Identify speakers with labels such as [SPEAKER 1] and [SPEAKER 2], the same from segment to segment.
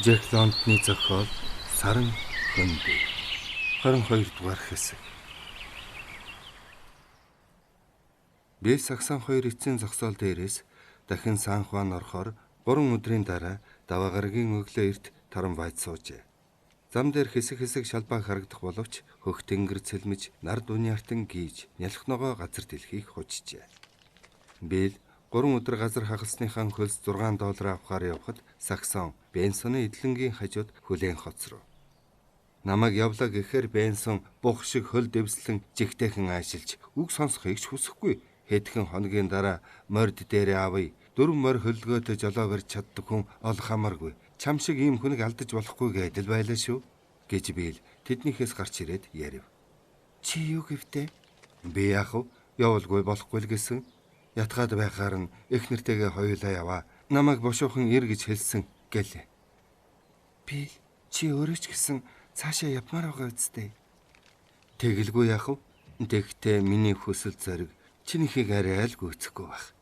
[SPEAKER 1] Жек Лондоны зохиол Саран хөндөө 22 дугаар хэсэг. Би Саксан 2 эцсийн зогсоол дээрээс дахин Сан Хуан орохоор 3 өдрийн дараа даваагаргийн өглөө эрт таран байд суужээ. Зам дээр хэсэг шалбаа харагдах боловч хөх тэнгэр цэлмэж нар дуниартан гийж нялх ногоо газар дэлхийг хужжээ. Бэл 3 өдөр газар хагалсныхаа хөлс $6 авахаар явхад Саксон Бенсоны эдлэнгийн хажууд хүлээн хоцров. Намайг явлаа гэхээр Бенсон бух шиг хөл дэвслэн жигтэйхэн аашилж үг сонсохыг ч хүсэхгүй. Хэдхэн хоногийн дараа морд дээрээ авъя. 4 морь хөлгөөтэй жолоо барьж чаддаг хүн олох амаргүй. Чам шиг ийм хүнийг алдаж болохгүй гэдэл байлаа шүү гэж Бэл тэднийхээс гарч ирээд ярив. Чи юу гэвтэ? Би яах вэ? Явуулгүй болохгүй л гэсэн. Ятгаад байхаар нь их нэртэйгээ хоёулаа яваа. Намайг бошуухан ир гэж хэлсэн гэлээ. Бэл чи өөрөө ч гэсэн цаашаа явмаар байгаа үсттэй. Тэгэлгүй яах вэ? Тэгтээ миний хүсэл зориг чинийхийг арай л гүйцэхгүй байх.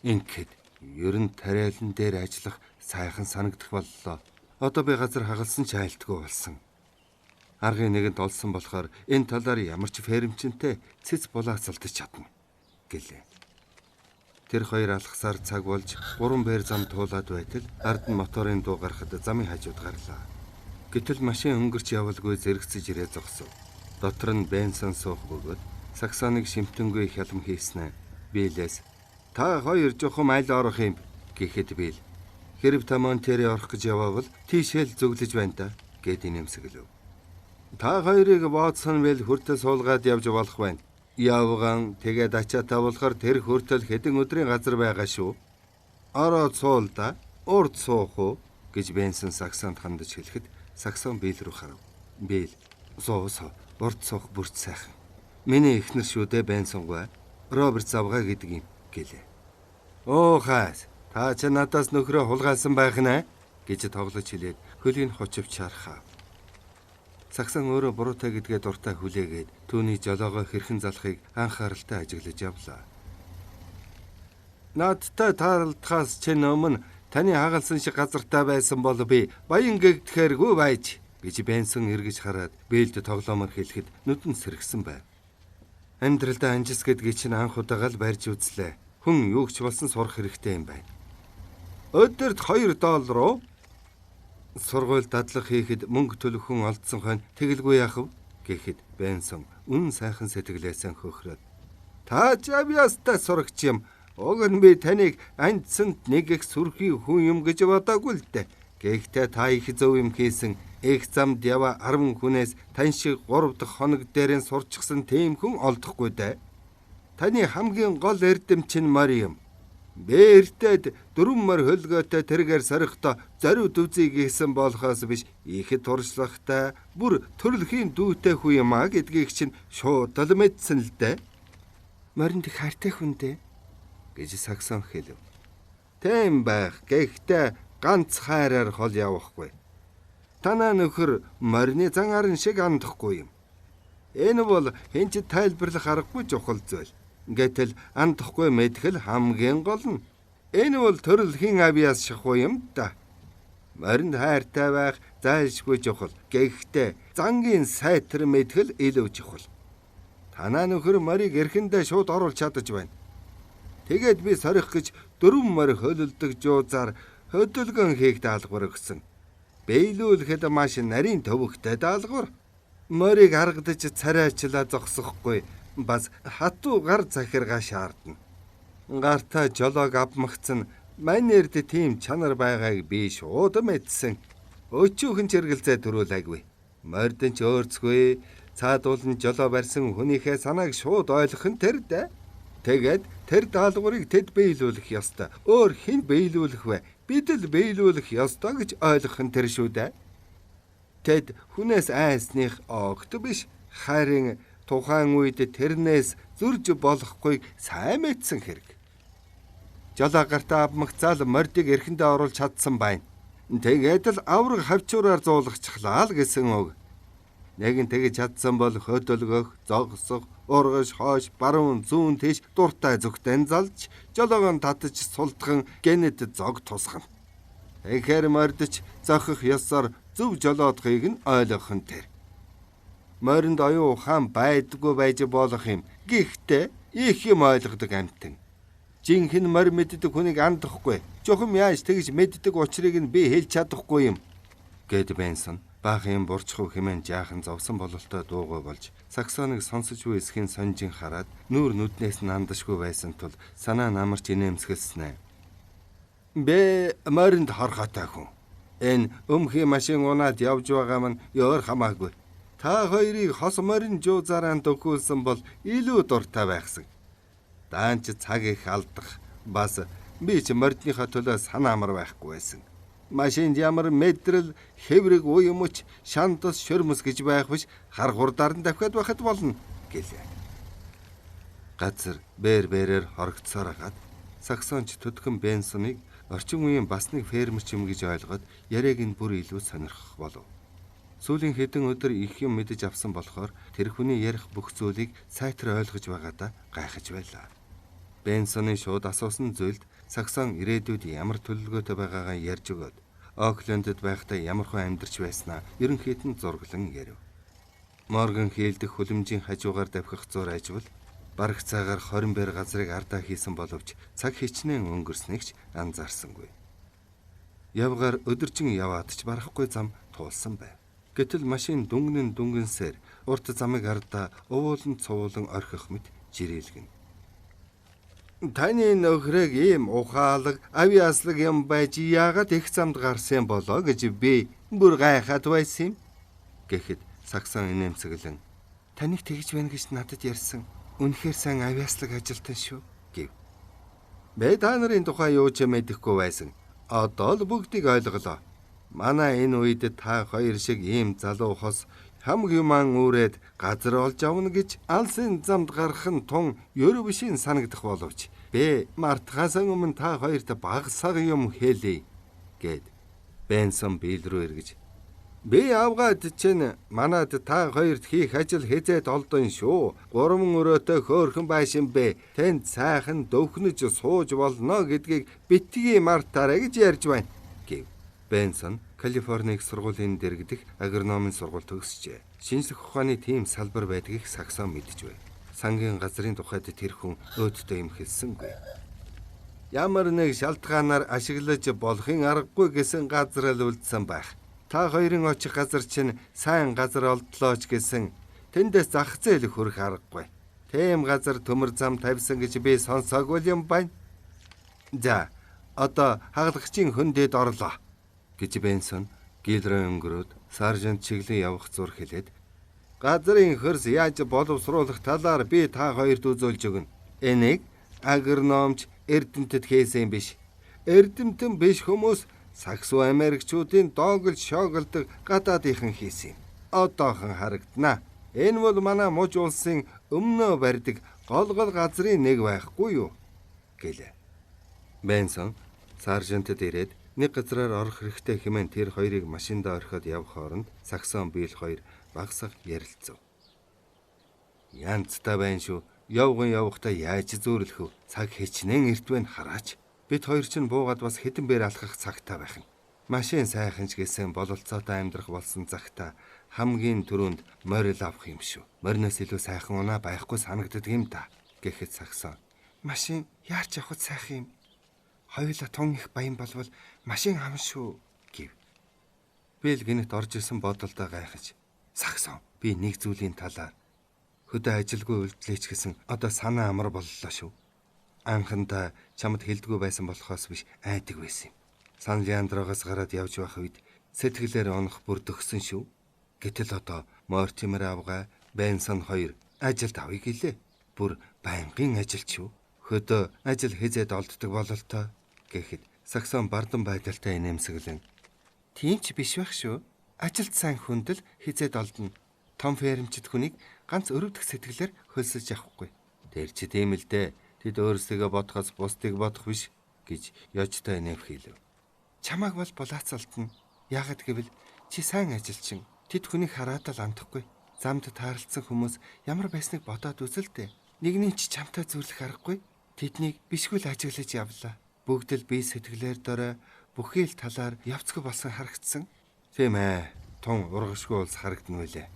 [SPEAKER 1] Ингээд ер нь тариалан дээр ажиллах сайхан санагдах боллоо. Одоо би газар хагалсан ч айлтгүй болсон. Аргын нэгэнд олсон болохоор энэ талаар ямар ч фермчэнтэй цэц булаацалдаж чадна гэлээ. Тэр хоёр алхасаар цаг болж 3 бээр зам туулаад байтал ард нь моторын дуу гарахад замын хажууд гарлаа. Гэтэл машин өнгөрч явалгүй зэрэгцэж ирээ зогсов. Дотор нь Бенсон суух бөгөөд Саксоныг шимтэнгүй хялам хийснэ. Бэлээс та хоёр жохом аль орох юм гэхэд Бэл хэрв та Монтере орох гэж яваавал тийшэл зөвлөж байна да гэд инэмсэглэв. Та хоёрыг Вотсон Бэл хүртэл суулгаад явж болох байна. Явган тэгээд ачаатаа болохоор тэр хүртэл хэдэн өдрийн газар байгаа шүү. Ороод суул да. Урд суух уу гэж Бенсон Саксонд хандаж хэлэхэд Саксон Бэл рүү харав. Бэл суус урд суух бүрт сайхан. Миний эхнэр шүү дээ Бенсонгүй. Роберт Завга гэдэг юм гэлээ. Оо хаас та ч надаас нөхрөө хулгайлсан байх нэ гэж тоглож хэлээд хөлийг хочвч харахаа. Саксон өөрөө буруутай гэдгээ дуртай хүлээгээд түүний жолоогоо хэрхэн залахыг анхааралтай ажиглаж явлаа. Надтай таарлахаас чинь өмнө таны хагалсан шиг газартай байсан бол би баян гэгдэхэргүй байж гэж Бенсон эргэж хараад Бэлд тоглоомор хэлэхэд нүдэн сэргсэн байв. Амьдралдаа анжис гэдгийг чинь анх удаага л барьж үзлээ. Хүн юу ч болсон сурах хэрэгтэй юм байна. Өдөрт $2 уу? Сургууль дадлах хийхэд мөнгө төлөх хүн олдсон хойно тэгэлгүй яах вэ гэхэд Бенсон үнэн сайхан сэтгэлээсээ хөхрөөд та жавьяастай сурагч юм. Уг нь би таныг андсанд нэг их сүрхий хүн юм гэж бодоогүй л дээ. Гэхдээ та их зөв юм хийсэн. Их замд ява 10 хүнээс тань шиг 3 дахь хоног дээрэн сурчсан тийм хүн олдохгүй дээ. Таны хамгийн гол эрдэм чинь морь юм. Бээртэд 4 морь хөлгөөтэй тэргээр сорихдоо зориуд үзье гэсэн болохоос биш ихэд туршлагатай бүр төрөлхийн дүүтэй хүн юм а гэдгийг чинь шууд л мэдсэн л дээ. Моринд их хайртай хүн дээ гэж Саксон хэлв. Тийм байх. Гэхдээ ганц хайраар хол явахгүй. Танаа нөхөр морины зан арын шиг андахгүй юм. Энэ бол хэн ч тайлбарлах аргагүй чухал зүйл. Гэтэл андахгүй мэдхэл хамгийн гол нь. Энэ бол төрөлхийн авьяас шахуу юм да. Моринд хайртай байх зайлшгүй чухал. Гэхдээ зангийн сайтар мэдхэл илүү чухал. Танаа нөхөр морийг эрхэндээ шууд оруулж чадаж байна. Тэгээд би сорих гэж 4 морь хөлөлдөг жуузаар хөдөлгөөн хийх даалгавар өгсөн. Бэйлүүлэхэд маш нарийн төвөгтэй даалгавар. Морийг харагдаж царайчлаа зогсохгүй бас хатуу гар захиргаа шаардна. Гартаа жолоог авмагцсан манерд тийм чанар байгааг би шууд мэдсэн. Өчүүхэн чиргэлзээ төрүүлээгүй. Мордын ч өөрцгүй цаадуулн жолоо барьсан хүнийхээ санааг шууд ойлгох нь тэр дээ. Тэгээд тэр даалгаврыг тэд бэйлүүлэх ёстой. Өөр хэн бэйлүүлэх вэ? Бид л бэйлүүлэх ёстой гэж ойлгох нь тэр шүү дээ. Тэд хүнээс айсных огт биш. Харин тухайн үед тэрнээс зөрж болохгүйг сайн мэдсэн хэрэг. Жолоо гартаа авмагцаал мордыг эрхэндээ оруулж чадсан байна. Тэгээд л авраг хавчуураар зуулгачихлаа л гэсэн үг. Нэгэн тэгж чадсан бол хөдөлгөх, зогсох, ургаш, хойш, баруун, зүүн тийш дуртай зүгтэн залж, жолоогоо татаж султхан гэнэт зог тусгана. Тэгэхэр мордч зохих ёсоор зөв жолоодохыг нь ойлгох нь тэр. Моринд оюун ухаан байдгүй байж болох юм. Гэхдээ их юм ойлгодог амьтан. Жинхэнэ морь мэддэг хүнийг андахгүй. Жохом яаж тэгж мэддэг учрыг нь би хэлж чадахгүй юм. Гэд Бенсон баахан бурчхав хэмээн жаахан зовсон бололтой дуугүй болж саксоныг сонсож буй эсхийн сонжин хараад нүүр нүднээс нь андашгүй байсан тул санаа намарч инээмсэглэснэ. Бэ моринд хорхотой хүн. Энэ өмхийн машин унаад явж байгаа маань ёор хамаагүй. Та хоёрыг хос морин жуузаараа дөхүүлсэн бол илүү дуртай байхсан. Даанч цаг их алдах. Бас би ч мордныхоо төлөө санаа амар байхгүй байсан. Машинд ямар мэдрэл, хэврэг уу юм ч шантас шөрмөс гэж байх биш хар хурдаар нь давхиад байхад болно гэлээ. Газар бээрээр хорогдсоор хагаад саксонч төдгөн Бенсоныг орчин үеийн бас нэг фермерч юм гэж ойлгоод яриаг нь бүр илүү сонирхох болов. Сүүлийн хэдэн өдөр их юм мэдэж авсан болохоор тэр хүний ярих бүх зүйлийг сайтар ойлгож байгаадаа гайхаж байлаа. Бенсоны шууд асуусан зүйлд саксон ирээдүйд ямар төлөвлөгөөтэй байгаагаа ярьж өгөөд Оклендд байхдаа ямархуу амьдарч байснаа ерөнхийд нь зурглан ярив. Морган хийлдэх хүлэмжийн хажуугаар давхих зур ажил бараг цагаар 20 бэр газрыг ардаа хийсэн боловч цаг хичнээн өнгөрснэгч анзаарсангүй. Явгаар өдөржин яваад ч барахгүй зам туулсан байв. Гэтэл машин дүнгэнсээр урт замыг ардаа уулан цувуулан орхих мэт жирээлгэн. Таны нөхрийг ийм ухаалаг, авьяаслаг юм байж яагаад их замд гарсан болоо гэж би бүр гайхаад байсан юм. Гэхэд саксон инээмсэглэн таныг тэгж байна гэж надад ярьсан. Үнэхээр сайн авьяаслаг ажилтан шүү гэв. Бэ та нарын тухай юу ч мэдэхгүй байсан. Одоо л бүгдийг ойлголоо. Манай энэ үед та хоёр шиг ийм залуу хос хамгийн үүрээд газар олж авна гэж алсын замд гарах нь тун ёр бишийн санагдах боловч бэ мартахаас өмнө та хоёрт багсаг юм хэлье гэд Бенсон биел рүү эргэж би авгаад чинь манад та хоёрт хийх ажил хязээд олдсон шүү. 3 өрөөтэй хөөрхөн байшин бэ. Тэнд сайхан дөвхнөж сууж болно гэдгийг битгий мартаарай гэж ярьж байна гэв. Бенсон Калифорник сургуулийн дэргэдэх агрономын сургууль төгсчээ. Шинжлэх ухааны тийм салбар байдгийг саксон мэдж байв. Сангийн газрын тухайд тэр хүн өөдтэй юм хэлсэнгүй. Ямар нэг шалтгаанаар ашиглаж болохын аргагүй гэсэн газар л үлдсэн байх. Та хоёрын очих газар чинь сайн газар олдлооч гэсэн тэндээс зах зээл хүрэх аргагүй. Тэм газар төмөр зам тавьсан гэж би сонсоогүй юм байна. За, одоо хагалгачийн хөндөд орлоо гэж Бенсон гилрээ өнгөрөөд саржент чиглэн явах зур хэлээд газрын хөрс яаж боловсруулах талаар би та хоёрт үзүүлж өгнө. Энийг агрономч эрдэмтэд хийсэн биш. Эрдэмтэн биш хүмүүс Саксу Америкчуудын доогл шоголдог гадаадынхан хийсэн юм. Одоохон харагдана. Энэ бол манай муж улсын өмнөө барьдаг гол газрын нэг байхгүй юу гэлээ. Бенсон саржентэд ирээд нэг газраар орох хэрэгтэй хэмээн тэр хоёрыг машиндаа орхиод явх хооронд саксон биел хоёр багсаг ярилцав. Янзтай байна шүү. Явахтаа яаж зөөрлөх вэ? Цаг хичнээн эрт байна хараач. Бид хоёр ч буугаад бас хэдэн бээр алхах цагтаа байх нь. Машин сайхан ч гэсэн бололцоотой амьдрах болсон цагтаа хамгийн түрүүнд морил авах юм шүү. Мориноос илүү сайхан унаа байхгүй санагддаг юм да. Гэхэд саксон машин яарч явахд сайхан юм. Хоёулаа тун их баян болвол машин хам шүү гэв. Бэл гинэт орж исэн бодолтой гайхаж. Саксон би нэг зүйлийн талаар хөдөө ажилгүй үлдлээч гэсэн одоо санаа амар боллоо шүү. Анхандаа чамд хэлдэггүй байсан болохоос биш айдаг байсан юм. Сан Леандрогоос гараад явж байх үед сэтгэлээр унах бүр төгсөн шүү. Гэтэл одоо Мортимер авгаа Бенсон хоёр ажилд авъя гэлээ. Бүр байнгын ажилч шүү. Хөдөө ажил хязээд олддог бололтой гэхэд саксон бардан байдалтай инээмсэглэн тийм ч биш байх шүү. Ажилд сайн хүндэл хязээд олдно. Том фермчд хүнийг ганц өрөвдөх сэтгэлээр хөлсөж явахгүй. Тэр чи тийм л дээ. Тэд өөрсдөө бодохоос бусдыг бодох биш гэж ёжтой нэмэх хэлв. Чамааг бол булаацалтна. Яагад гэвэл чи сайн ажилчин. Тэд хүнийг хараад л амтахгүй. Замд таарлцсан хүмүүс ямар байсныг бодоод үзэлтэй. Нэгний ч чамтай зүрлэх аргагүй. Тэднийг бишгүй л ажиглаж явлаа. Бүгд л бие сэтгэлээр дорой, бүхий л талаар явцгүй болсон харагдсан. Тийм ээ. Тун ургашгүй улс харагдана үлээ.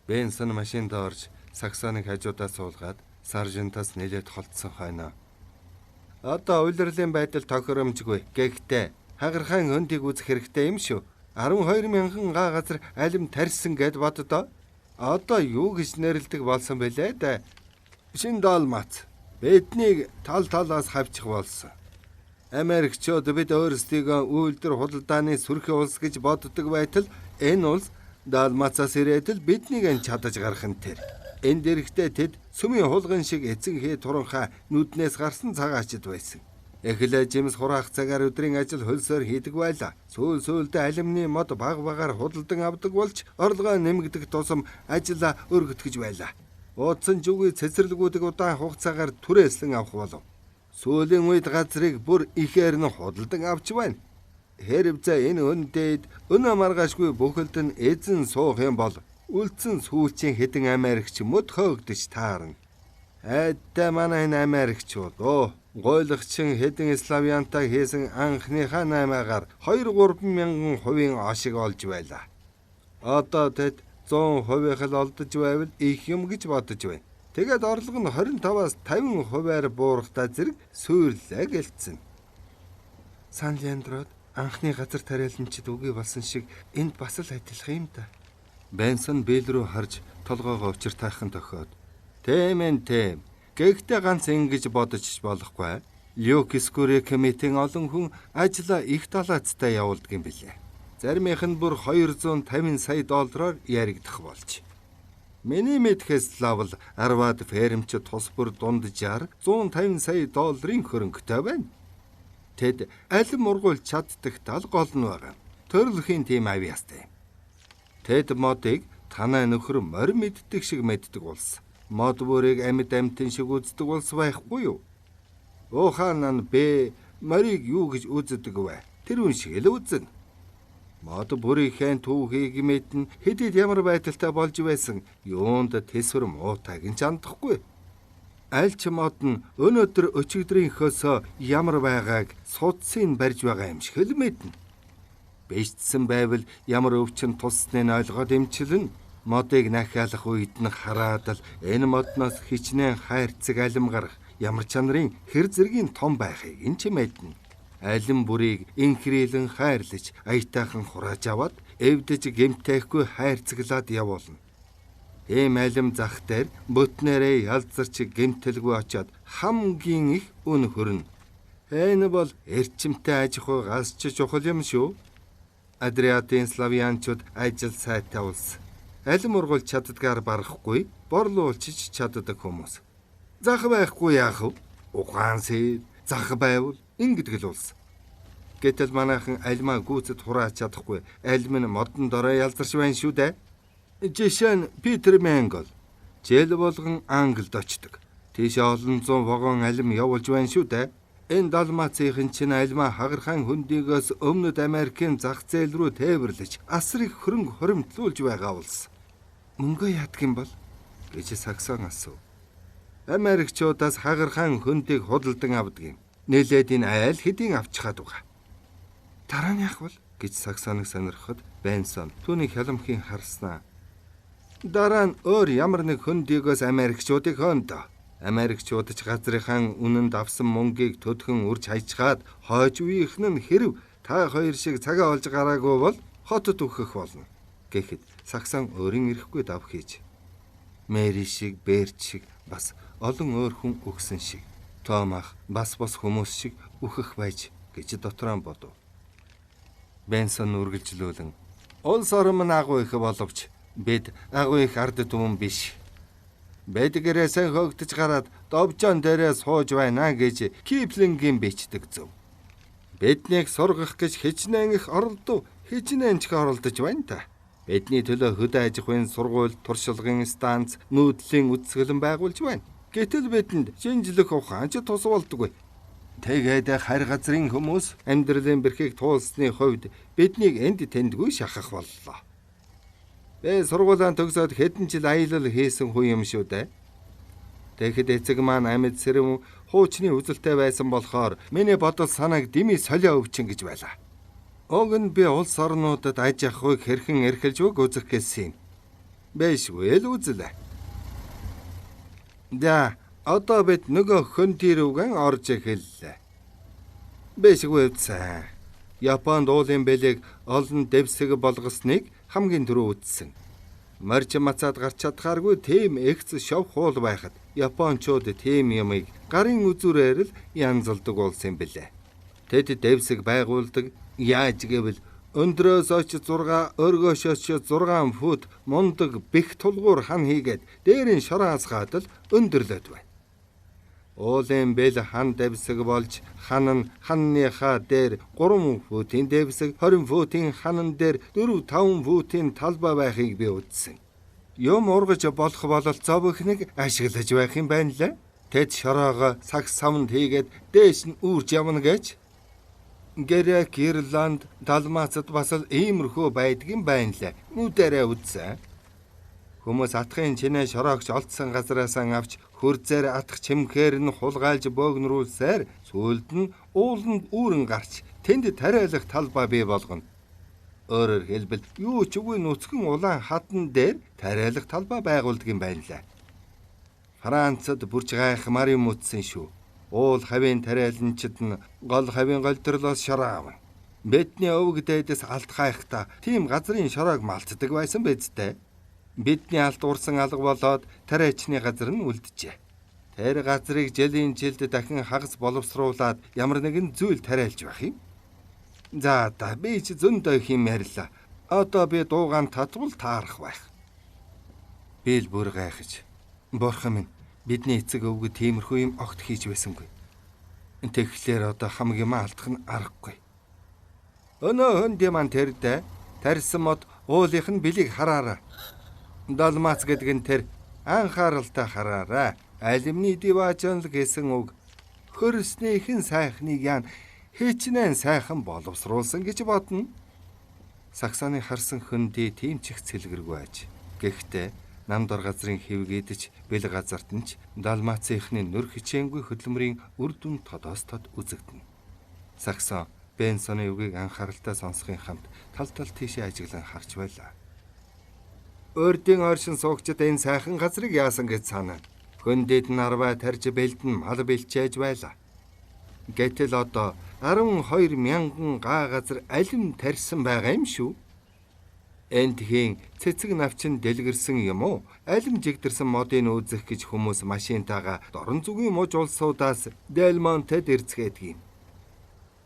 [SPEAKER 1] Бенсон машинд орж саксоныг хажуудаа суулгаад саржентаас нэлээд холдсон хойно. Одоо улирлын байдал тохиромжгүй. Гэхдээ хагархан хөндийг үзэх хэрэгтэй юм шүү. 12,000 га газар алим тарьсан гэд боддоо. Одоо юу гэж нэрлдэг болсон бэлээ дээ. Шин Далмац биднийг тал талаас хавчих болсон. Америкчууд бид өөрсдийгөө үйлдвэр худалдааны сүрхий улс гэж боддог байтал энэ улс Далмацаас ирээд л биднийг эн чадаж гарах нь тэр. Энд эрэхтэй тэд сүмийн хулган шиг эцэг хээ туранхаа нүднээс гарсан цагаачд байсан. Эхлээ жимс хураах цагаар өдрийн ажил хөлсөөр хийдэг байлаа. Сүүлдээ алимны мод баг багаар худалдан авдаг болж орлогоо нэмэгдэх тусам ажиллаа өргөтгөж байлаа. Уудсан зүгийн цэцэрлэгүүдийг удаан хугацаагаар түрээслэн авах болов. Сүүлийн үед газрыг бүр ихээр нь худалдан авч байна. Хэрвээ энэ өндөөд өнөө маргаашгүй бүхэлд нь эзэн суух юм бол үлдсэн сүүлчийн хэдэн Америкч мөд хөөгдөж таарна. Айдаа манай энэ Америкчууд гойлгочин хэдэн славянтай хийсэн анхныхаа 8-аар 2-3 мянган хувийн ашиг олж байлаа. Одоо тэд 100% л олдож байвал их юм гэж бодож байна. Тэгээд орлого нь 25-аас 50%-аар буурахтаа зэрэг сүйрлээ гэлцэн. Сан Леандрод анхны газар тариаланчид үгүй болсон шиг энд бас л адилхан юм да. Бенсон Билл рүү харж толгоогоо учир тайхан тохиод. Тийм. Гэхдээ ганц ингэж бодож болохгүй. Люкис Курекмитийн олон хүн ажлаа их талаацтай явуулдаг юм билээ. Заримийнх нь бүр 250 сая доллараар яригдах болж. Миний мэдхээс лавл Арвад фермчид тус бүр дунджаар 150 сая долларын хөрөнгөтэй байна. Тэд алим ургуул чаддаг тал гол нь байгаа. Төрөлхийн тим авьяастай. Тэд модыг танай нөхөр морь мэддэг шиг мэддэг улс. Мод бүрийг амьд амтэн шиг үздэг улс байхгүй юу? Ухаан нь морийг юу гэж үздэг вэ? Тэр үн шиг л үзнэ. Мод бүрийнхээ түүхийг мэднэ хэдийд ямар байдалтай болж байсан юунд тэсвэр муутайг нь чандахгүй. Аль ч мод нь өнөөдөр өчигдрийнхөөсөө ямар байгааг судсын барьж байгаа юм шиг л мэднэ. Бэждсэн байвал ямар өвчин тусныг нь ойлгоод эмчилнэ. Модыг нахиалах үед нь хараад л энэ модноос хичнээн хайрцаг алим гарах ямар чанарын хэр зэргийн том байхыг эн ч мэднэ. Алим бүрийг инхрийлэн хайрлаж аятайхан хурааж аваад эвдэж гэмтэхгүй хайрцаглаад явуулна. Ийм алим зах дээр бүтнээрээ ялзарч гэмтэлгүй очиод хамгийн их үн хөрнө. Энэ бол эрчимтэй аж ахуй галсч чухал юм шүү. Адриатын славянчууд ажил сайтай улс. Алим ургуул чаддгаар барахгүй, борлуулчих чаддаг хүмүүс. Зах байхгүй яах вэ? Ухаансээ зах байвал ингэдэг л улс. Гэтэл манайхан альмаа гүйцэд хурааж чадахгүй, алим нь модон дорой ялзарч байна шүү дээ. Жишээ нь Питер Мэнгл жил болгон Англид очдог. Тийш олон зуун вагон алим явуулж байна шүү дээ. Энэ Далмацийн чинь альмаа хагархан хөндийгөөс өмнөд Америкийн зах зээл рүү тээвэрлэж асрыг хөрөнгө хоримтлуулж байгаа улс. Мөнгө яадаг юм бол гэж Саксон асуув. Америкчуудаас хагархан хөндийг худалдан авдаг юм. Нэлээд энэ айл хэдийн авчихад байгаа. Дараа нь яах вэ гэж Саксоныг сонирхоход Бенсон түүний хяламхын харснаа. Дараа нь өөр ямар нэг хөндийгөөс Америкчуудыг хөөндөө. Америкчууд ч газрынхаа үнэнд авсан мөнгийг төдхөн үрж хайчгаад хойж үеийнх нь хэрв та хоёр шиг цагаа олж гараагүй бол хотод өгөх болно гэхэд Саксон өөрийн ирэхгүй дав хийж. Мэри шиг, Берт шиг бас олон өөр хүн өгсөн шиг. Томах бас хүмүүс шиг үхэх байж гэж дотроо бодов. Бенсон үргэлжлүүлэн улс орон нь агуу их боловч бид агуу их ард түмэн биш. Бэдгэрээ сайн хөөгдөж гараад довжон дээрээ сууж байна гэж Киплингийн бичдэг зөв. Биднийг сургах гэж хичнээн их оролдов, хичнээн ч оролдож байна та. Бидний төлөө хөдөө аж ахуйн сургууль, туршлагын станц, нүүдлийн үзэсгэлэн байгуулж байна. Гэтэл бидэнд шинжлэх ухаан ч тус болдоггүй. Тэгээд харь газрын хүмүүс амьдралын бэрхийг туулсны хувьд биднийг энд тэндгүй шахах боллоо. Би сургуулаа төгсөөд хэдэн жил аялал хийсэн хүн юм шүү дээ. Тэгэхэд эцэг маань амьд сэрэв хуучны үзэлтэй байсан болохоор миний бодол санааг дими солио өвчин гэж байлаа. Уг нь би улс орнуудад аж ахуйг хэрхэн эрхэлж өг үзэх гэсэн юм. Бэшгүй л үзлээ. За, одоо бид нөгөө хөнтий рүүгэн орж эхэллээ. Бэшгүй үзсэн. Японд уулын бэлэг олон дэвсэг болгосныг хамгийн түрүү үзсэн. Марж мацаад гарч чадхааргүй тийм эгц шов хуул байхад Япончууд тийм юмыг гарын үзүүрээр л янзалдаг болсон юм билээ. Тэд дэвсэг байгуулдаг. Яаж гэвэл өндрөөс оч 6, өргөөшөөс 6 фут мундаг бэх тулгуур хан хийгээд дээрийн шороос гадал өндөрлөд байна. Уулын бэл хан дэвсэг болж хан нь ханныхаа дээр 3 футын дэвсэг, 20 футын ханан дээр 4-5 футын талбай байхыг би үзсэн. Юм ургаж болох бололцоо бүхнийг ашиглаж байх юм байна лээ. Тэд шороогоо сагс самнд хийгээд дээш нь үүрж явна гэж. Грек, Ирланд, Далмацад бас л иймэрхүү байдгийн байна лээ. Нүдэрээ үзсэн. Хүмүүс атгын чинээ шороогч олдсон газараасаа авч хөрзээр атах чимхээр нь хулгайлж бөөгнөрүүлсээр сүүлд нь ууланд үүрэн гарч тэнд тариалах талбай бий болгоно. Өөрөөр хэлбэл юу ч үгүй нүцгэн улаан хатан дээр тариалах талбай байгуулдаг юм байна лээ. Францад бүрч гайхмаар юм утсан шүү. Уул хавийн тариаланчид нь гол хавийн голдрлоос шороо авна. Бидний өвөг дээдэс алт хайхта тийм газрын шороог малтдаг байсан биз дээ. Бидний алт урсан алга болоод тариачны газар нь үлджээ. Тэр газрыг жилийн жилд дахин хагас боловсруулад ямар нэгэн зүйл тариалж байх юм. За би ч зөндөө юм ярьлаа. Одоо би дуугаан татвал таарах байх. Би л бүр гайхаж. Бурхан минь, бидний эцэг өвгөд тиймэрхүү юм огт хийж байсангүй. Тэгэхээр одоо хамаг юм алдах нь аргагүй. Өнөө хөндий маань тэрдэ тарьсан мод уулынх нь билийг хараараа. Далмац гэдэг нь тэр анхааралтай хараарай. Алимны диваажон л гэсэн үг. Хөрснийхэн сайхныг яан хичнээн сайхан боловсруулсан гэж бодно. Саксоны харсан хөндий тийм ч их цэлгэргүй аж. Гэхдээ намдор газрын хэвгээдэж бэл газарт нь ч Далмацийнхны нүр хичээнгүй хөдөлмөрийн үр дүн тодоос тод үзэгдэнэ. Саксон Бенсоны үгийг анхааралтай сонсохын хамт тал тийшээ ажиглан харж байлаа. Өрдийн оршин суугчид энэ сайхан газрыг яасан гэж санаа. Хөндөд нь арваа тарж бэлдэн мал бэлчээж байлаа. Гэтэл одоо 12,000 га газар алим тарьсан байгаа юм шүү. Энтхийн цэцэг навчин дэлгэрсэн юм уу? Алим жигдэрсэн модыг үзэх гэж хүмүүс машинтайгаа дорн зүгийн муж улсуудаас Делмонтэд ирцгээдэг юм.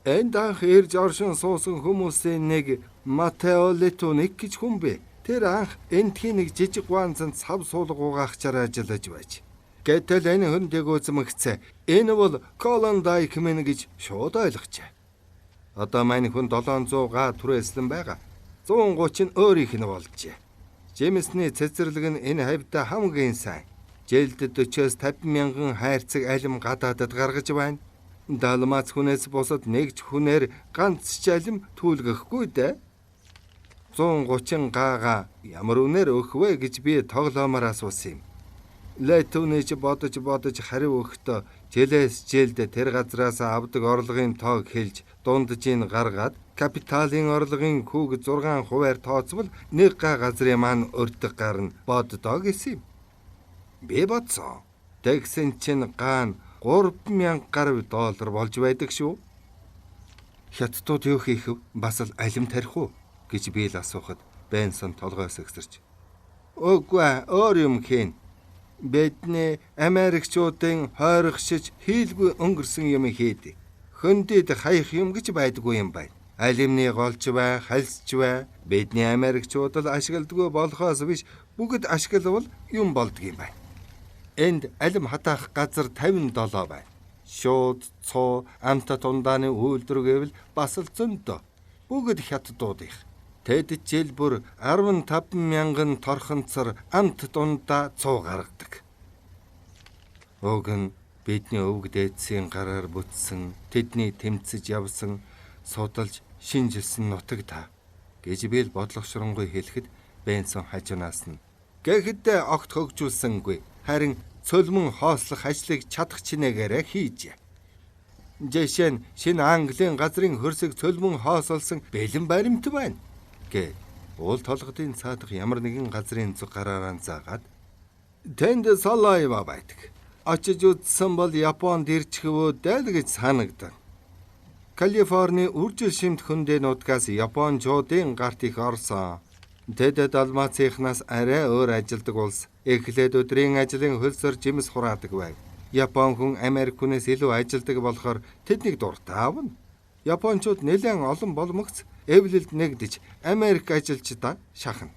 [SPEAKER 1] Энд анх ирж оршин суусан хүмүүсийн нэг Матео Летуник гэж хүн бэ. Тэр анх энтхийн нэг жижиг гуанзанд сав суулга угаахчаар ажиллаж байж. Гэтэл энэ хөндийг үзмэгцээ. Энэ бол Колондайк мэн гэж шууд ойлгочээ. Одоо мань хүн 700 га түрээслэн байгаа. 130 нь өөрийнх нь болжээ. Жимсний цэцэрлэг нь энэ хавьда хамгийн сайн. Жилд 40-с 50 мянган хайрцаг алим гадаадад гаргаж байна. Далмац хүнээс бусад нэгж хүнээр ганц ч алим түлгэхгүй дээ. 130 гаага ямар үнээр өгөх вэ гэж би тоглоомоор асуусан юм. Летүнэж бодож хариу өгөхдөө жилээс жилд тэр газраас авдаг орлогын тоог хэлж дунджийн гаргаад капиталын орлогын хүүг 6 хувиар тооцвол нэг га газрын маань өртөг гарна боддоо гэсэн юм. Би бодсон. Тэгсэн чинь гаан 3,000 гаруй доллар болж байдаг шүү. Хятадууд юу хийх вэ? Бас л алим тарих уу гэж би л асуухад Бенсон толгойс өгсөрч. Үгүй өөр юм хийн. Бидний Америкчуудын хойрогшиж хийлгүй өнгөрсөн юм хийдэг. Хөндөд хаях юм гэж байдгүй юм байна. Алимны голч бай, хальсч бай. Бидний Америкчууд л ашигладгүй болохоос биш бүгд ашиглавал юм болдг юм байна. Энд алим хатаах газар 57 байна. Шууд, цуу, амта тундааны үйлдвэр гэвэл бас л зөндөө. Бүгд хятадуудынх. Тэд жил бүр 15,000 торхонцор амт дундаа цуу гаргадаг. Уг нь бидний өвөг дээдсийн гараар бүтсэн, тэдний тэмцэж явсан, судалж шинжилсэн нутаг та гэж би л бодлогошронгуй хэлэхэд Бенсон хажуунаас нь гэхэд огт хөгжүүлсэнгүй. Харин цөлмөн хоослох ажлыг чадах чинээгээрээ хийжээ. Жишээ нь шинэ Английн газрын хөрсөг цөлмөн хоосолсон бэлэн баримт байна гэ. Уул толгодын цаадах ямар нэгэн газрын зүг гараараа заагаад тэнд Салаева байдаг. Очиж үзсэн бол Японд ирчихвүдэй гэж санагдав. Калифорни үржил шимт хөндөө нутгаас Япончуудын гарт их орсон. Тэд Далмацийнхнаас арай өөр ажилдаг улс. Эхлээд өдрийн ажлын хөлсөөр жимс хураадаг байв. Япон хүн Америк хүнээс илүү ажилдаг болохоор тэднийг дуртай авна. Япончууд нэлээд олон боломгц эвлэлд нэгдэж Америк ажилчдаа шахна.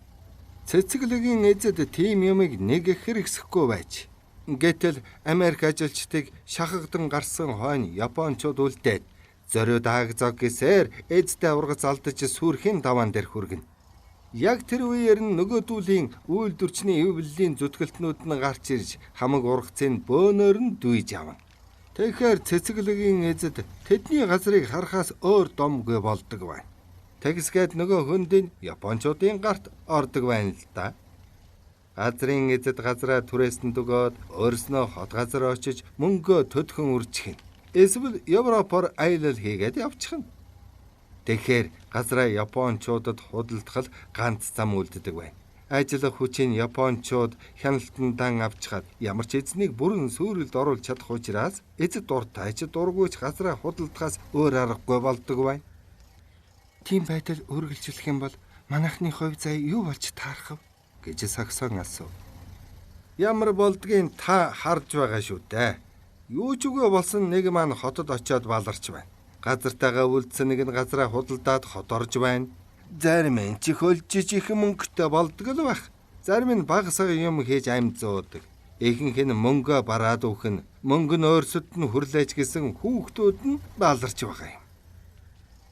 [SPEAKER 1] Цэцэглэгийн эзэд тийм юмыг нэг хэрэгсэхгүй байж. Гэтэл Америк ажилчдыг шахагдан гарсан хойно Япончууд үлдээд зориуд агзаг гэсээр эзтэй ургац алдаж сүрхийн даваан дээр хүргэнэ. Яг тэр үеэр нь нөгөөдүүлийн үйлдвэрчний эвлэлийн зүтгэлтнүүд нь гарч ирж хамаг ургацын бөөнөр нь дүйж авна. Тэгэхээр цэцэглэгийн эзэд тэдний газрыг харахаас өөр домгүй болдог байна. Тэгсгээд нөгөө хөндийн Япончуудын гарт ордог байна л да. Газрын эзэд газраа түрээсэнд өгөөд өөрснөө хот газар очиж мөнгөө төдхөн үржих нь. Эсвэл Европоор аялал хийгээд явчихна. Тэгэхээр газраа Япончуудад худалдах ганц зам үлддэг байна. Ажиллах хүчийг Япончууд хяналтандан авчгаад ямар ч эзнийг бүрэн сүрэлд оруулж чадах учраас эзэд дуртай ч дургүйч газраа худалдахаас өөр аргагүй болдог байна. Тийм байдал үргэлжлэх юм бол манайхны хувь заяа юу болж таарах вэ гэж Саксон асуув. Ямар болдгийг та харж байгаа шүү дээ. Юу ч үгүй болсон нэг маань хотод очиод баларч байна. Газартаагаа үлдсэн нэг нь газраа худалдаад хот орж байна. Зарим нь ч хөлжиж их мөнгөтэй болдог л байх. Зарим нь бага сага юм хийж амьд зуудаг. Ихэнх нь мөнгөө бараад өгөх нь мөнгө нь өөрсөд нь хүрлээж гисэн хүүхдүүд нь баларч байгаа юм.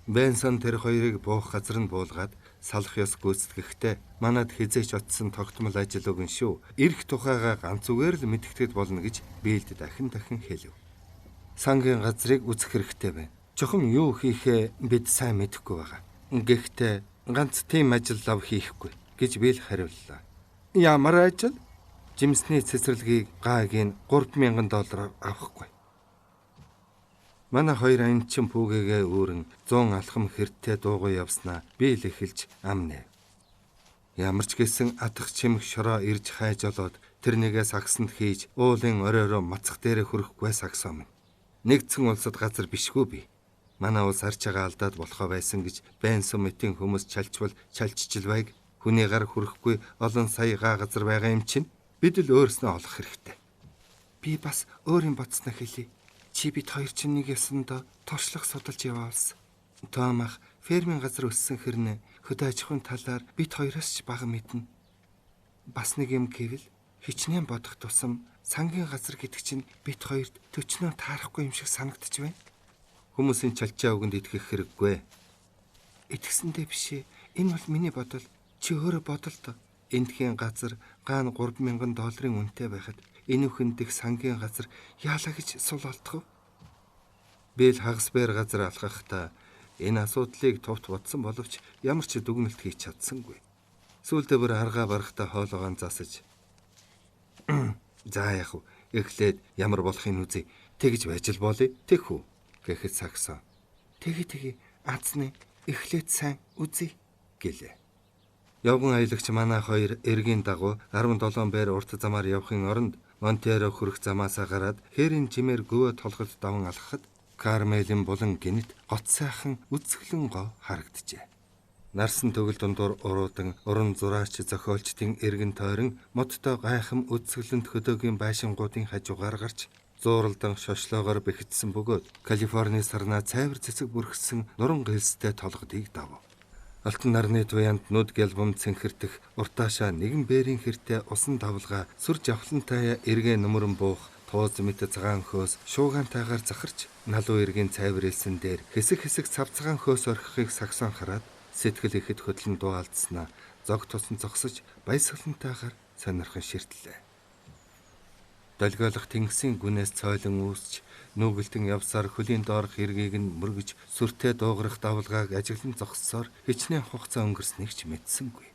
[SPEAKER 1] Бенсон тэр хоёрыг буух газар нь буулгаад салах ёс гүйцэтгэхдээ манад хизээч очсон тогтмол ажил өгөн шүү. Ирэх тухайгаа ганц үгээр л мэдгэдэд болно гэж биэлд дахин хэлв. Сангийн газрыг үзэх хэрэгтэй байна. Чухам юу хийхээ бид сайн мэдэхгүй байгаа. Гэхдээ ганц тийм ажил лав хийхгүй гэж биэл хариуллаа. Ямар ажил? Жимсний цэцэрлэгийг гаагийн $3,000 авахгүй. Манай хоёр анчин пүүгээгээ өөрөн 100 алхам хэртээ дуугүй явснаа би л эхэлж амнэ. Ямар ч гэсэн атах чимэг шороо ирж хайж олоод тэрнийгээ сагсанд хийж уулын оройроо мацах дээрээ хөрөхгүй сагсаа минь. Нэгдсэн улсад газар бишгүй би. Манай улс арчаага алдаад болохоо байсан гэж Бенсон мэтийн хүмүүс чалчвал чалчжил байг. Хүний гар хүрэхгүй олон сая га газар байгаа юм чинь бид л өөрснөө олох хэрэгтэй. Би бас өөрийн бодсноо хэлье. Чи бид хоёр чинь нэг ясандаа туршлах судалж яваалсан. Тоомах фермийн газар өссөн хэрнээ хөдөө аж ахуйн талаар бид хоёроос ч бага мэднэ. Бас нэг юм гэвэл хичнээн бодох тусам сангийн газар гэдэг чинь бид хоёрт төчнөө таарахгүй юм шиг санагдаж байна. Хүмүүсийн чалчаа үгэнд итгэх хэрэггүй. Итгэсэндээ бишээ. Энэ бол миний бодол. Чи өөрөө бодол тоо. Эндхийн газар гаан $3,000 үнэтэй байхад энэ үхэндх сангийн газар яалаа гэж сул олдох вэ? Би л хагас бээр газар алхахдаа энэ асуудлыг товт бодсон боловч ямар ч дүгнэлт хийж чадсангүй. Сүүлдээ бүр аргаа барахтаа хоолоогоо засаж за яах вэ? Эхлээд ямар болохыг үзье. Тэгж байж л болъё. Тэгэх үү? Гэхэд Саксон. Тэгээ анцны эхлээд сайн үзье гэлээ. Явган аялагч манай хоёр эргийн дагуу 17 бээр урт замаар явахын оронд Монтеро хүрэх замаасаа гараад хээрийн жимээр гөвөө толголт даван алхахад Кармелин булан гинэт гот сайхан үцгэлэн гоо харагджээ. Нарсан төгөл дундуур уруудан уран зураач зохиолчдын эргэн тойрон модтой гайхам үцгэлэнт хөдөөгийн байшингуудын хажуугаар гарч зууралдан шошлоогоор бэхжсэн бөгөөд Калифорни сарнаа цайвар цэцэг бүрхсэн нуран гэлстэй толгодыг давав. Алтан нарны туяанд нүд гялбам цэнхэрдэх уртаашаа нэгэн бээрийн хэртэ усан давлгаа сүр жавхлантайя эргээ нүмерэн буух тууз мэт цагаан хөөс шуугаантайгаар захарч налуу эргийн цайвар элсэн дээр хэсэг цав цагаан хөөс орхихыг Саксон хараад сэтгэл ихэд хөдлөн дуу алдснаа зог тусан зогсож баясгалантайгаар сонирхон ширтлээ. Долгиолох тэнгисийн гүнээс цойлон үүсч нүүгэлтэн явсаар хөлийн доорх эргийг нь мөргөж сүртэй дуугарах давлгааг ажиглан зогссоор хичнээн хугацаа өнгөрснийг ч мэдсэнгүй.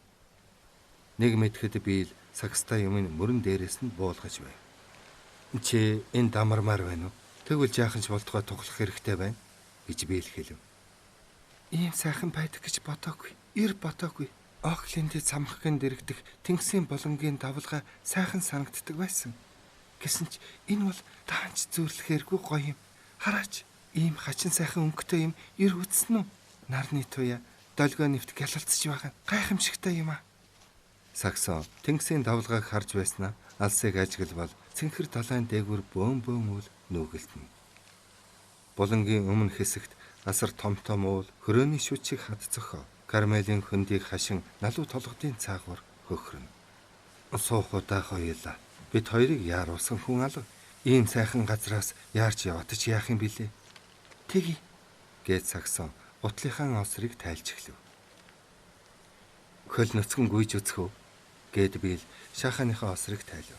[SPEAKER 1] Нэг мэдхэд би л сагстай юмын мөрөн дээрээс нь буулгаж байв. Чи энэ дамармаар байна уу? Тэгвэл жаахан ч болтгой тухлах хэрэгтэй байна гэж би хэлэв. Ийм сайхан байдаг гэж бодоогүй. Ир бодоогүй. Оклендд самхагын дэрэгдэх тэнгисийн болонгийн давлгаа сайхан санагддаг байсан. Гэсэн ч энэ бол таанч зөөрлөхээргүй гоё юм. Хараач, ийм хачин сайхан өнгөтэй юм ир үтсэн үү? Нарны туяа долгио нэвт гялалцж байгаа гайхамшигтай юм аа. Саксон тэнгисийн давлгааг харж байснаа алсыг ажиглавал цэнхэр далайн дээгүүр бөөн үл нүгэлтэн. Болонгийн өмнө хэсэгт асар том уул хөрөөний шүчиг хад зохио. Кармелийн хөндийг хашин налуу толгодын цаагуур хөхрөн. Суухудаа хоёулаа. Бид хоёрыг яаруулсан хүн алга. Ийм сайхан газраас яарч яваад ч яах юм бэлээ? Тэгье гэж Саксон гутлынхаа осрыг тайлж эхлэв. Хөл нөцгөн гүйж үзэх үү гэд би шахааныхаа осрыг тайлав.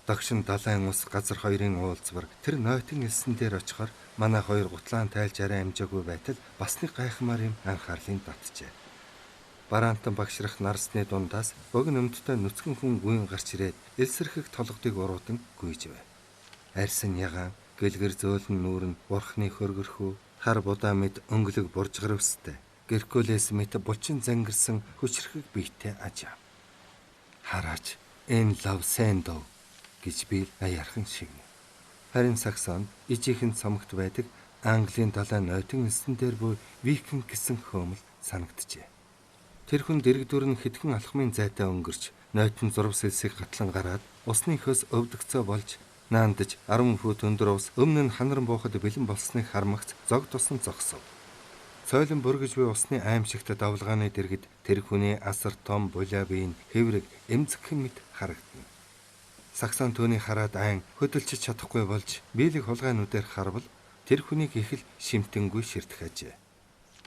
[SPEAKER 1] Догшин далайн ус газар хоёрын уулзвар тэр нойтон элсэн дээр очихоор манай хоёр гутлаан тайлж арай амжаагүй байтал бас нэг гайхамаар юм анхаарлын татжээ. Бараантан багшрах нарсны дундаас богино өмдтэй нүцгэн хүн гүйн гарч ирээд элсэрхэг толгодыг уруудан гүйж байв. Арьсан ягаан, гэлгэр зөөлн нүүрэн бурхны хөргөрхүү, хар будаа мэд өнгөлөг буржгар өстэй, геркулес мэт булчин зангирсан хүчрхэг биетэй ажаа. Хараач, энэ лав сайн дөө гэж би аяархан шигнэ. Харин Саксон ижийнхэн цомогт байдаг Английн далайн нойтон элсэн дээр буй викинг гэсэн хөөмөл санагджээ. Тэр хүн дэрэгдүр нь хэдхэн алхмын зайтай өнгөрч нойтон зурв сэлсийг гатлан гараад усны хөөс өвдөгцөө болж наандаж 10 фут өндөр ус өмнө нь ханаран буухад бэлэн болсныг хармагц зог тусан зогсов. Цойлон бүргэж буй усны аимшигт давлгааны дэргэд тэр хүний асар том булаа биеийн хэврэг эмзэгхэн мэт харагдана. Саксон түүнийг хараад айн хөдөлж чадахгүй болж биелэг хулгайнуудаар харвал тэр хүнийг их л шимтэнгүй ширтгэжээ.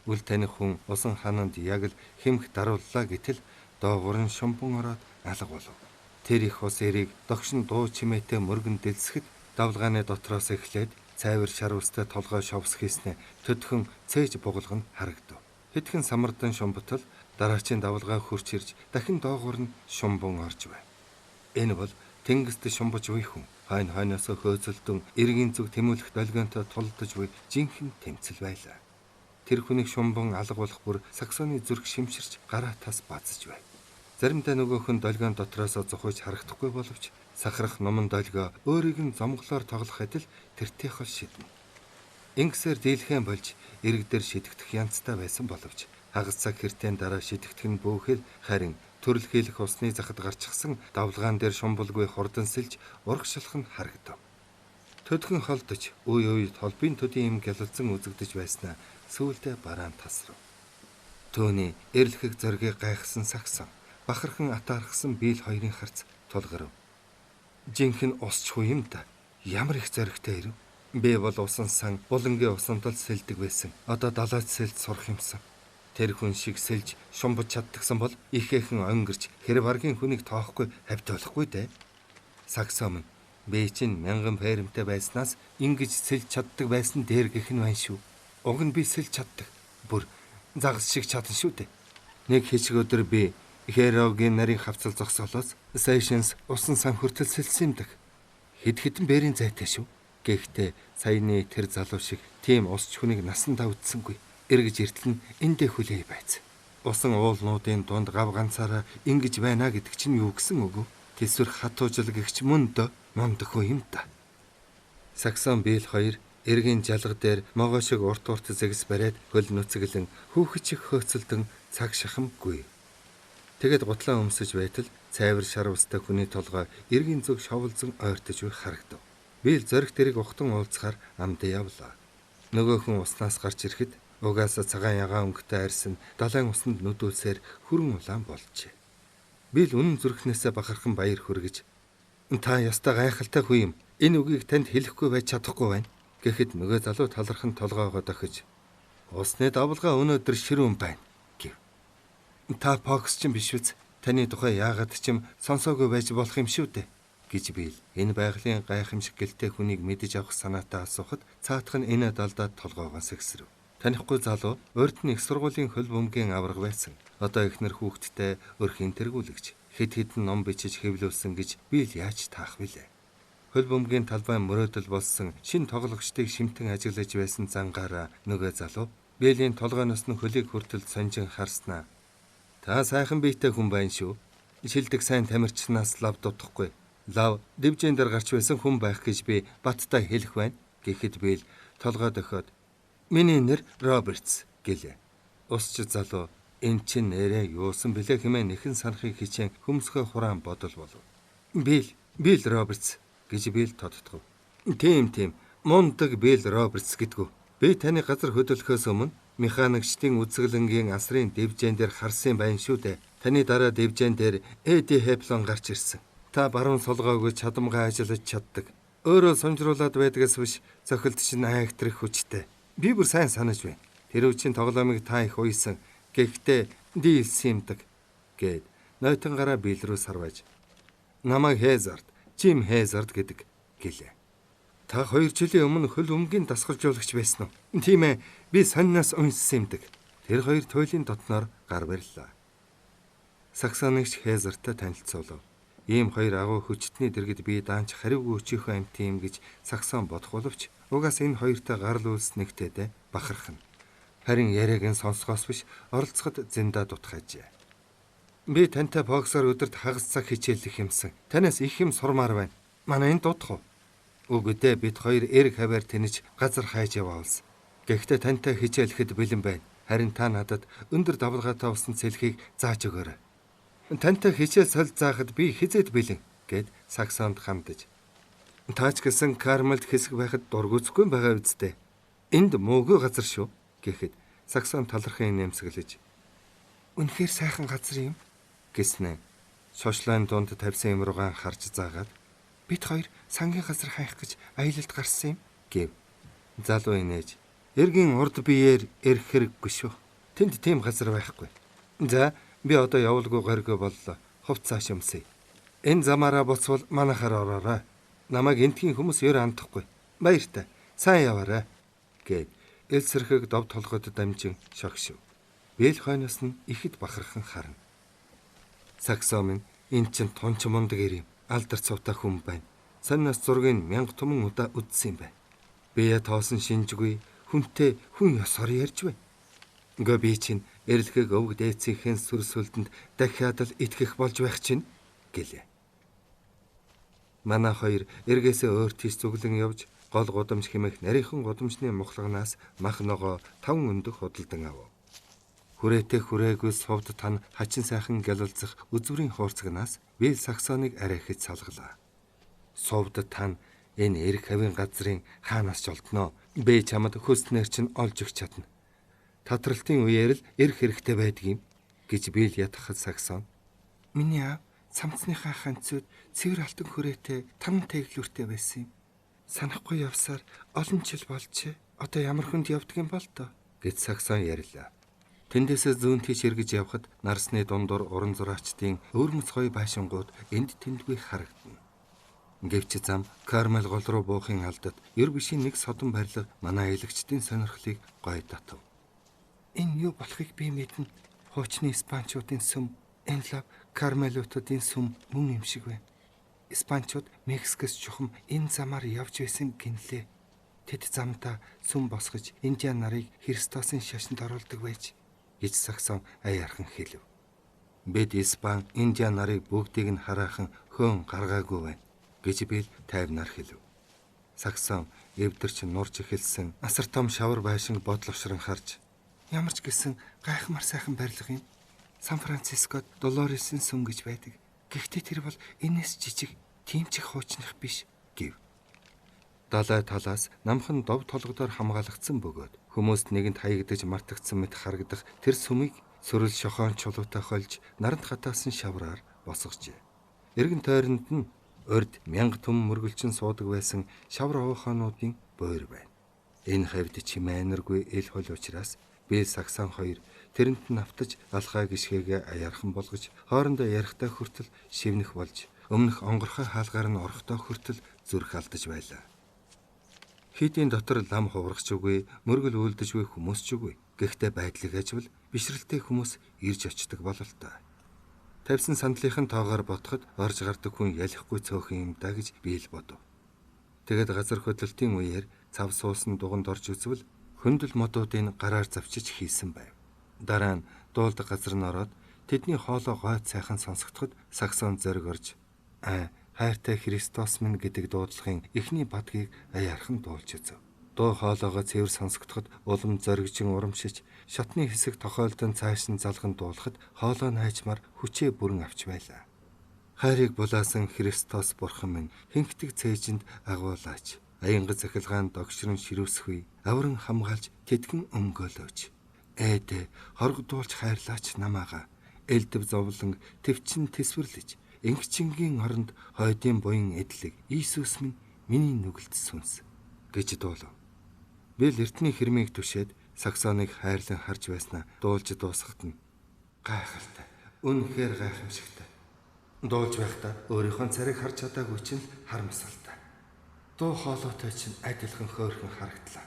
[SPEAKER 1] Үл таних хүн усан хананд яг л хэмх дарууллаа гэтэл доогуур нь шумбан ороод алга болов. Тэр их ус эрийг догшин дуу чимээтэй мөргөн дэлсэхэд давлгааны дотроос эхлээд цайвар шар устай толгой шовс хийснэ төдхөн цээж бугалган харагдав. Хэдхэн самардан шумбатал дараачийн давлгаа хурч ирж дахин доогуур нь шумбан орж байв. Энэ бол тэнгист шумбаж буй хүн. Хойно хойноос хөөцөлдөн эргийн зүг тэмүүлэх долгионтой тулдаж буй жинхэнэ тэмцэл байлаа. Тэр хүнийг шумбан алга болох бүр Саксоны зүрх шимширч гараа тас базж байв. Заримдаа нөгөө хүн долгион дотроос зохиож харагдахгүй боловч сахарах номон долгио өөрийг нь зомглоор тоглох адил тэртээ хол шиднэ. Ингэсээр дийлхэн болж эрэг дээр шидэгдэх янзтай байсан боловч хагас цаг хэртэн дараа шидэгдэх нь бөөхөл харин төрөл хийлэх усны захад гарчсан давлгаан дээр шумбалгүй хурдан сэлж урагшлах нь харагдав. Төдгөн холдож үе үед холбын төдийн юм гялалзан үзэгдэж байснаа сүүлдээ бараан тасрав. Төөний эрлэхэг зоргийг гайхсан Саксон бахархан атаархсан биел хоёрын харц тулгарв. Жинхэнэ усч хүү юм да. Ямар их зоригтой ирэв. Би бол усан сан булангийн усандал сэлдэг байсан. Одоо далайд сэлж сурах юмсан. Тэр хүн шиг сэлж шумбаж чаддагсан бол ихээхэн онгирч хэрэг аргийн хүнийг тоохгүй хавьт болохгүй дээ. Саксон би чинь мянган фермтэй байснаас ингэж сэлж чаддаг байсан дээр гэх нь байна шүү. Уг нь би сэлж чаддаг. Бүр загас шиг чадна шүү дээ. Нэг хэсэг өдөр би Херогийн нарийн хавцал зогсоолоос Сейшенс усан сан хүртэл сэлсэн юмдаг. Хэд хэдэн бэрийн зайтай шүү. Гэхдээ саяны тэр залуу шиг тийм усч хүнийг насандаа үдсэнгүй. Эргэж иртэл нь эндээ хүлээ байц. Усан уулнуудын дунд гав ганцаараа ингэж байна гэдэг чинь юу гэсэн үг вэ? Тэсвэр хатуужил гэгч мөн дөө мондохоо юм та. Саксон биел хоёр эргийн жалга дээр могоо шиг урт зэгс бариад хөл нүцгэлэн хүүхэд их хөөцөлдөн цаг шахамгүй. Тэгэд гутлаа өмсөж байтал цайвар шар устай хүний толгой эргийн зүг шовлзон ойртож буй харагдав. Биел зориг дэрийг ухтан уулзахаар амдаа явлаа. Нөгөө хүн уснаас гарч ирэхэд угаасаа цагаан ягаан өнгөтэй арьсан далайн усанд нүдүүлсээр хүрэн улаан болжээ. Биел үнэн зүрхнээсээ бахархан баяр хүргэж "Та ястаа гайхалтай хүн юм. Энэ үгийг танд хэлэхгүй байж чадахгүй байна." Гэхэд нөгөө залуу талархан толгоогоо дохиж "Усны давлгаа өнөөдөр ширүүн байна" гэв. "Та Фокс ч биш үз. Таны тухай яагаад ч юм сонсоогүй байж болох юм шүү дээ" гэж биэл энэ байгалийн гайхамшиг гэлтэй хүнийг мэдэж авах санаатай асуухад цаатах нь энэ далдаад толгоогоо сэгсрэв. Танихгүй залуу урд нь их сургуулийн хөл бөмбөгийн авраг байсан. Одоо ихнэр хүүхэдтэй өрхийн тэргүүлэгч хэд хэдэн ном бичиж хэвлүүлсэн гэж би л яаж таах вүлээ. хөл бөмбөгийн талбай мөрөөдөл болсон шин тоглогчдыг шимтэн ажиглаж байсан зангаараа нөгөө залуу Бэлийн толгойноос нь хөлийг хүртэл сонжин харснаа. Та сайхан биетэй хүн байна шүү. Шилдэг сайн тамирчнаас лав дутхгүй. Лав дивжэн дээр гарч байсан хүн байх гэж би баттай хэлэх байна. Гэхэд Бэл толгой дохиод миний нэр Робертс гэлээ. Усч залуу эн чин нэрээ юусан бэлээ хэмээн нэхэн санахыг хичээн хөмсгөө хураан бодол болов. Бэл Робертс гэж Бэл тодтгов. Тийм мундаг Бэл Робертс гэдгүү. Би таны газар хөдөлгөхөөс өмнө механикчдын үзэсгэлэнгийн асрын дивжэн дээр харсан байна шүү дээ. Таны дараа дивжэн дээр Эди Хэплон гарч ирсэн. Та баруун солгоо өгөж чадамгаа ажиллаж чаддаг. Өөрөө сонжруулад байдгаас биш цохилт чинь айхтрах хүчтэй. Би бүр сайн санаж байна. Тэр үчийн тоглоомыг та их уйсан. Гэхдээ дийлсэмдэг гэд нойтонгараа Бэл рүү сарваж. Намайг Жим Хезард гэдэг гэлээ. Та 2 жилийн өмнө хөл өмгийн дасгалжуулагч байсан уу? Тийм ээ, би сонноос унссандаг. Тэр хоёр туйлын дотноор гар барьлаа. Саксонигч Хезартай танилцуулав. Ийм хоёр агуу хүчтний дэргэд би даанч хариугүй өчийнхөө амт юм гэж Саксон бодох боловч угаас энэ хоёртой гарал үүснэгтэйдээ бахархна. Харин яриаг нь сонсгоос биш оролцоход зэндаа дутгажээ. Би тантай боксоор өдөрт хагас цаг хичээллэх юмсан. Танаас их юм сурмаар байна. Манай энэ дутах уу? Үгүй дээ, бид хоёр эрг хаваар тэнэж газар хайж яваалс. Гэхдээ тантай хичээлэхэд бэлэн байна. Харин та надад өндөр давлгаатай усан цэлхийг зааж өгөөрэй. Тантай хичээл соль заахад би хизээд бэлэн гэд Саксонд хандаж. Таач гэсэн Кармелд хэсэг байхад дургуцгүй байгаа үсттэй. Энд муугүй газар шүү гэхэд Саксон талархын нэмсэглэж. Үнэхээр сайхан газар юм гэснэ. Шошлайн дунд тавьсан юм руугаа харж заагаад бид хоёр сангийн газар хайх гэж аялалд гарсан юм гэв. Залуу инээж эргийн урд биеэр эрх хэрэггүй шүү. Тэнд тийм газар байхгүй. За би одоо явуулгүй горьгоо боллоо. Хувцааш юмсэй. Энэ замаараа буцвал манахаар ороорой. Намайг энтхийн хүмүүс ёр андахгүй. Баяртай. Сайн яваарай гэд элсэрхэг дов толгойд дамжин шогшив. Бэл хойноос нь ихэд бахархан харна. Саксомын эн чин тунч мундаг ирэм. Алдар цувтаа хүн байна. Саннаас зургийг 1000 түмэн удаа үзсэн юм байна. Бие тоосон шинжгүй хүнтэй хүн ёсоор ярьж байна. Гөө би чинь эрэлхэг өвг дээцийнхэн сүрсүлдэнд дахиад л итгэх болж байх чинь гэлээ. Манай хоёр эргээсээ өөр тийш зүглэн явж гол гудамж хэмээх нарийнхан гудамжны мухлагнаас мах ногоо 5 өндөх худалдан авав. Хүрээтэй хүрээгүй сувд тань хачин сайхан гялалзах үзврийн хуурцагнаас Бэл Саксоныг арай их салглаа. Сувд тань энэ эрг хавийн газрын хаанаас жолтноо? Бэ чамд хөснөр чинь олж өгч чадна. Татралтын үеэр л эрх хэрэгтэй байдгийм гэж Бэл ятгахад Саксон. Миний аав цамцныхаа ханцуд цэвэр алтан хүрээтэй там тэглүүртэй байсан юм. Санахгүй явсаар олон жил болжээ. Одоо ямар хүнд явдаг юм бол тоо гэж Саксон ярьлаа. Тэндээсээ зүүн тийш эргэж явхад нарсны дундуур уран зураачдын өвөрмөц гоё байшингууд энд тэндгүй харагдана. Гэвч зам Кармел гол руу буухын алдад ер бишийн нэг содон барилга манай аялагчдын сонирхлыг гоё татав. Энэ юу болохыг би мэднэ. Хуучны испанчуудын сүм, энэ лав Кармелуудын сүм мөн юм шиг байна. Испанчууд Мексикээс чухам энэ замаар явж байсан гинлээ. Тэд замдаа сүм босгож Индиан нарыг Христосын шашинд оруулдаг байж гэж Саксон аяархан хэлв. Бид Испан Индиан нарыг бүгдийг нь хараахан хөөн гаргаагүй байна гэж Бэл тайвнаар хэлв. Саксон эвдэрч нурж эхэлсэн асар том шавар байшинг бодлогшрон харж ямар ч гэсэн гайхмар сайхан барилга юм. Сан Францискод Долоресын сүм гэж байдаг. Гэхдээ тэр бол энэс жижиг, тийм ч их хуучных биш гэв. Далай талаас намхан дов толгодоор хамгаалагдсан бөгөөд хүмүүст нэгэнд хаягдаж мартагдсан мэт харагдах тэр сүмийг сөрөл шохоон чулуутай хольж наранд хатаасан шавраар босгожээ. Эргэн тойронд нь урд 1000 түм мөргөлчин суудаг байсан шавар уухаануудын бойр байна. Энэ хавьд чимээнэргүй эл хол учраас Бэл Саксон хоёр тэрэнд навтаж алхаа гიშгээгээ аяархан болгож хоорондоо ярихдаа хүртэл шивнэх болж өмнөх онгорхой хаалгаар нь орохдоо хүртэл зүрх алдаж байлаа. Хийдийн дотор лам хуврагч үгүй, мөргөл үйлдэжгүй хүмүүс ч үгүй. Гэхдээ байдлыг ажвал бишрэлтэй хүмүүс ирж очдог бололтой. Тавьсан сандлынхын тоогоор ботход орж гардаг хүн ялихгүй цөөхөн юм да гэж Бэл бодов. Тэгэд газар хөдлөлтийн үеэр цав суусан дуганд орж үзвэл хөндлөл модуудын гараар завчиж хийсэн байв. Дараа нь дуулдаг газар нь ороод тэдний хоолой гойд сайхан сонсогдоход Саксон зориг орж хайртай Христос минь гэдэг дуудлагын эхний бадгийг аяархан дуулж үзв. Дуу хоолойгоо цэвэр сонсогдоход улам зоригжин урамшиж шатны хэсэг тохиолдон цааш нь залган дуулахад хоолой найчмаар хүчээ бүрэн авч байлаа. Хайрыг булаасан Христос бурхан минь хинхтэг цээжинд агуулаач. Аянга захилгаан догшрон ширүүсгүй авран хамгаалж тэтгэн өмгөөлөөч. Ээдэ хоргодуулж хайрлаач намаага. Элдэв зовлон төвчин тэсвэрлэж ингчингийн оронд хойдын буян эдлэг Иесус минь миний нүгэлт сүнс гэж дуулав. Бэл эртний хэрмийг түшээд Саксоныг хайрлан харж байснаа дуулж дуусгахад нь гайхалтай, үнэхээр гайхамшигтай. Дуулж байхдаа өөрийнхөө царайг харж чадаагүй чинь харамсалтай. Дуу хоолойтой чинь адилхан хөөрхөн харагдлаа.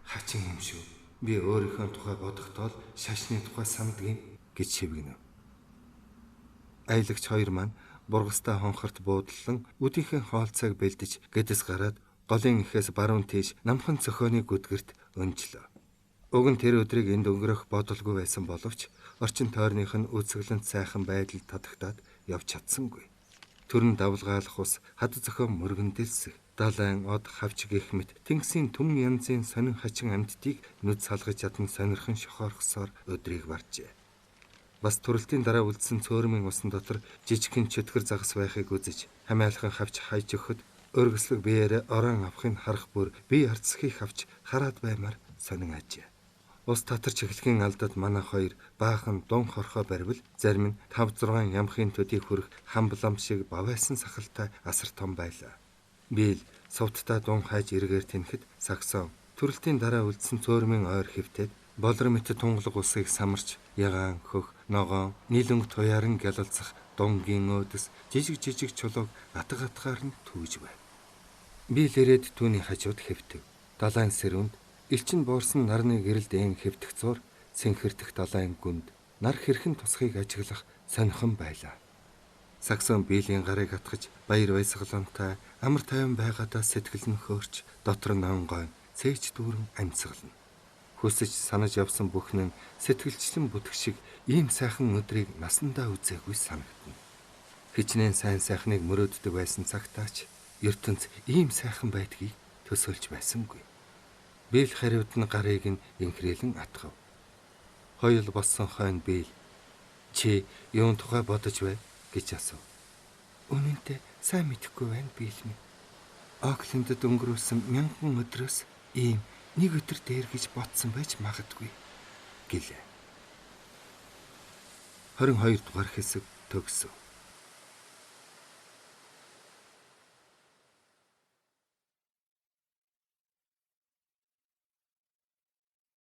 [SPEAKER 1] Хачин юм шүү. Би өөрийнхөө тухай бодохдоо шашны тухай сандгийн гэж шивгэнэ. Аялагч хоёр маань бургастай хонхорт буудлан өдийнхээ хоолцоог бэлдэж гэдэс гараад голын ихээс баруун тийш намхан цохооны гүдгэрт өнжлөө. Уг нь тэр өдрийг энд өнгөрөх бодолгүй байсан боловч орчин тойрных нь үсгэлэнт сайхан байдал татагтаад явж чадсангүй. Төрн давлгаалах ус хад зохион мөргөндөлсөх далайн од хавч гэх мэт тэнгисийн түн янзын сонин хачин амьтдыг нүд салгаж чадсан сонирхон шохоорхсоор өдрийг баржээ. Бас төрөлтийн дараа үлдсэн цөөрмийн усан дотор жижигхэн чөтгөр загас байхыг үзэж хамаалхан хавч хайж өгөхөд өргөслөг биеэрээ орон авахыг харах бүр бие арцхийг авч хараад баймаар сонин ажээ. Ус татарч эхлэхийн алдад манай хоёр баахан дун хорхоо барьвал зарим нь 5-6 ямхын төдий хүрэх хамблам шиг бавайсан сахалтай асар том байлаа. Би л сувдтай дун хайж эргээр тэнхэд Саксон төрөлтийн дараа үлдсэн цөөрмийн ойр хөвтөд болор мэт тунгалаг усыг самарч ягаан хөх ногоон нийлэнг туяаран гялалцах дунгийн өөдөс жижиг чулууг атгаар нь түүж байв. Би л ирээд түүний хажууд хэвтэв. Далайн сэрүүнд элчин буурсан нарны гэрэл дээн хэвтэх зур цэнхэрдэх далайн гүнд нар хэрхэн тусхыг ажиглах сонирхон байлаа. Саксон биелийн гарыг атгаж баяр баясгалантай амар тайван байгаадаа сэтгэл нь хөөрч дотор нь онгойн цээж дүүрэн амьсгална. Хүсэж санаж явсан бүхэн нь сэтгэлчлэн бүтэх шиг ийм сайхан өдрийг насандаа үзээгүй санагдана. Хичнээн сайн сайхныг мөрөөддөг байсан цагтаач ертөнц ийм сайхан байдгийг төсөөлж байсангүй. Бэл хариуд нь гарыг нь инхрээлэн атгав. Хоёул болсон хойно Бэл чи юун тухай бодож бай гэж асуув. Үнэнтэй сайн мэдэхгүй байна Бэл минь. Оклендд өнгөрүүлсэн 1000 өдрөөс ийм нэг өдөр дээр гэж бодсон байж магадгүй гэлээ. 22 дугаар хэсэг төгсөв.